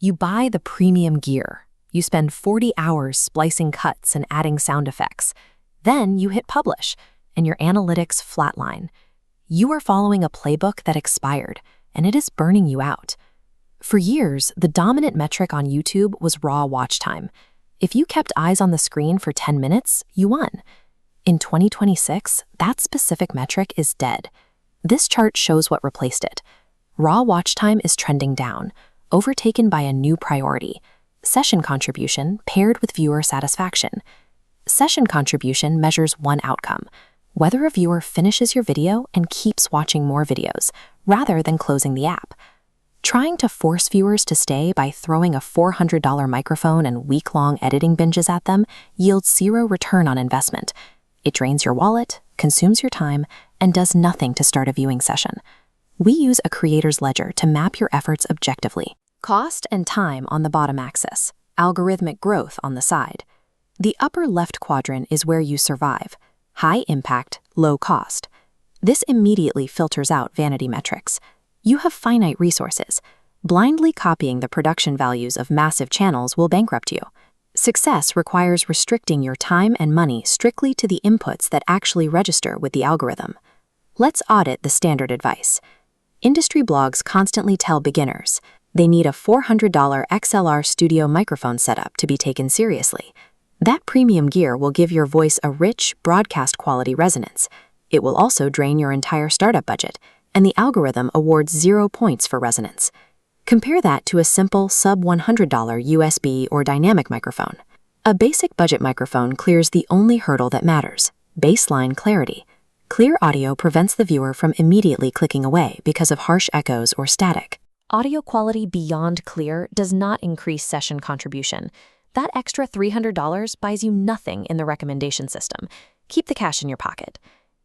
You buy the premium gear. You spend 40 hours splicing cuts and adding sound effects. Then you hit publish, and your analytics flatline. You are following a playbook that expired, and it is burning you out. For years, the dominant metric on YouTube was raw watch time. If you kept eyes on the screen for 10 minutes, you won. In 2026, that specific metric is dead. This chart shows what replaced it. Raw watch time is trending down, overtaken by a new priority: session contribution paired with viewer satisfaction. Session contribution measures one outcome: whether a viewer finishes your video and keeps watching more videos, rather than closing the app. Trying to force viewers to stay by throwing a $400 microphone and week-long editing binges at them yields zero return on investment. It drains your wallet, consumes your time, and does nothing to start a viewing session. We use a creator's ledger to map your efforts objectively. Cost and time on the bottom axis, algorithmic growth on the side. The upper left quadrant is where you survive: high impact, low cost. This immediately filters out vanity metrics. You have finite resources. Blindly copying the production values of massive channels will bankrupt you. Success requires restricting your time and money strictly to the inputs that actually register with the algorithm. Let's audit the standard advice. Industry blogs constantly tell beginners they need a $400 XLR studio microphone setup to be taken seriously. That premium gear will give your voice a rich, broadcast-quality resonance. It will also drain your entire startup budget, and the algorithm awards 0 points for resonance. Compare that to a simple sub-$100 USB or dynamic microphone. A basic budget microphone clears the only hurdle that matters: baseline clarity. Clear audio prevents the viewer from immediately clicking away because of harsh echoes or static. Audio quality beyond clear does not increase session contribution. That extra $300 buys you nothing in the recommendation system. Keep the cash in your pocket.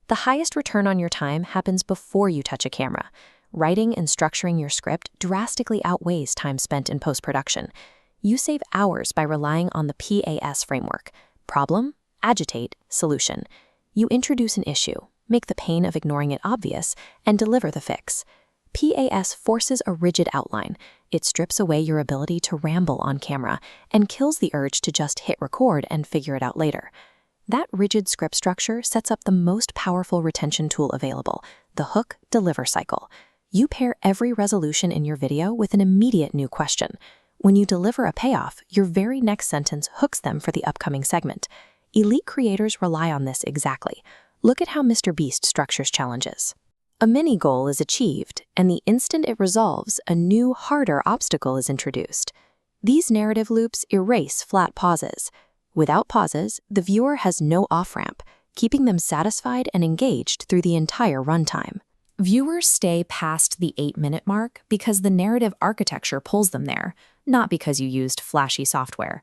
The highest return on your time happens before you touch a camera. Writing and structuring your script drastically outweighs time spent in post-production. You save hours by relying on the PAS framework: problem, agitate, solution. You introduce an issue, make the pain of ignoring it obvious, and deliver the fix. PAS forces a rigid outline. It strips away your ability to ramble on camera and kills the urge to just hit record and figure it out later. That rigid script structure sets up the most powerful retention tool available: the hook-deliver cycle. You pair every resolution in your video with an immediate new question. When you deliver a payoff, your very next sentence hooks them for the upcoming segment. Elite creators rely on this exactly. Look at how Mr. Beast structures challenges. A mini goal is achieved, and the instant it resolves, a new, harder obstacle is introduced. These narrative loops erase flat pauses. Without pauses, the viewer has no off-ramp, keeping them satisfied and engaged through the entire runtime. Viewers stay past the 8-minute mark because the narrative architecture pulls them there, not because you used flashy software.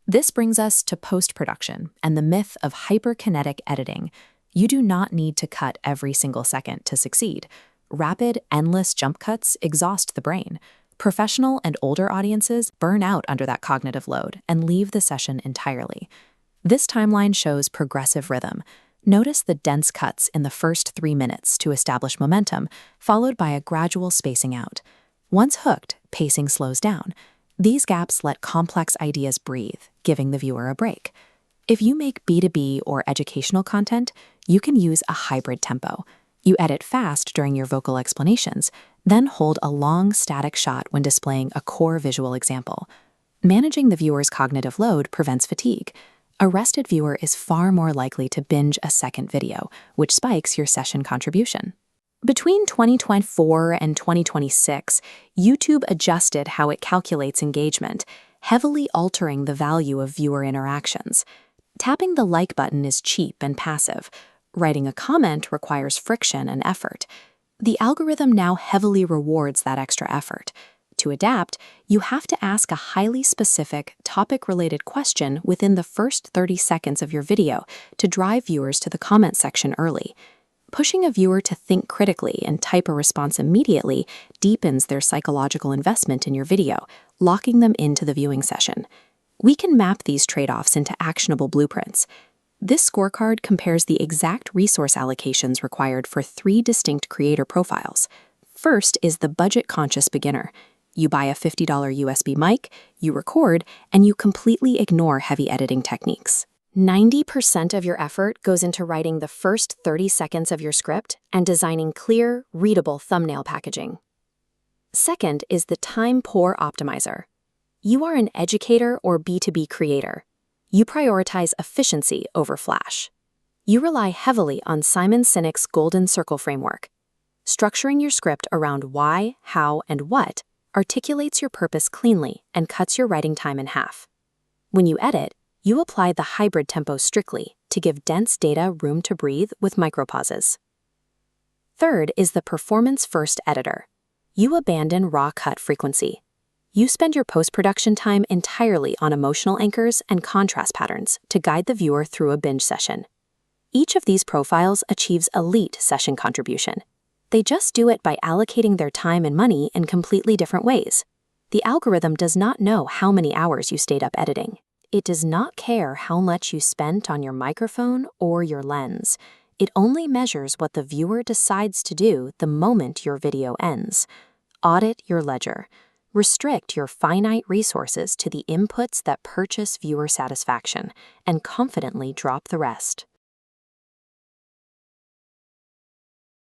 This brings us to post-production and the myth of hyperkinetic editing. You do not need to cut every single second to succeed. Rapid, endless jump cuts exhaust the brain. Professional and older audiences burn out under that cognitive load and leave the session entirely. This timeline shows progressive rhythm. Notice the dense cuts in the first 3 minutes to establish momentum, followed by a gradual spacing out. Once hooked, pacing slows down. These gaps let complex ideas breathe, giving the viewer a break. If you make B2B or educational content, you can use a hybrid tempo. You edit fast during your vocal explanations, then hold a long static shot when displaying a core visual example. Managing the viewer's cognitive load prevents fatigue. A rested viewer is far more likely to binge a second video, which spikes your session contribution. Between 2024 and 2026, YouTube adjusted how it calculates engagement, heavily altering the value of viewer interactions. Tapping the like button is cheap and passive. Writing a comment requires friction and effort. The algorithm now heavily rewards that extra effort. To adapt, you have to ask a highly specific, topic-related question within the first 30 seconds of your video to drive viewers to the comment section early. Pushing a viewer to think critically and type a response immediately deepens their psychological investment in your video, locking them into the viewing session. We can map these trade-offs into actionable blueprints. This scorecard compares the exact resource allocations required for 3 distinct creator profiles. First is the budget-conscious beginner. You buy a $50 USB mic, you record, and you completely ignore heavy editing techniques. 90% of your effort goes into writing the first 30 seconds of your script and designing clear, readable thumbnail packaging. Second is the time poor optimizer. You are an educator or B2B creator. You prioritize efficiency over flash. You rely heavily on Simon Sinek's Golden Circle framework. Structuring your script around why, how, and what articulates your purpose cleanly and cuts your writing time in half. When you edit, you apply the hybrid tempo strictly to give dense data room to breathe with micropauses. Third is the performance-first editor. You abandon raw cut frequency. You spend your post-production time entirely on emotional anchors and contrast patterns to guide the viewer through a binge session. Each of these profiles achieves elite session contribution. They just do it by allocating their time and money in completely different ways. The algorithm does not know how many hours you stayed up editing. It does not care how much you spent on your microphone or your lens. It only measures what the viewer decides to do the moment your video ends. Audit your ledger. Restrict your finite resources to the inputs that purchase viewer satisfaction, and confidently drop the rest.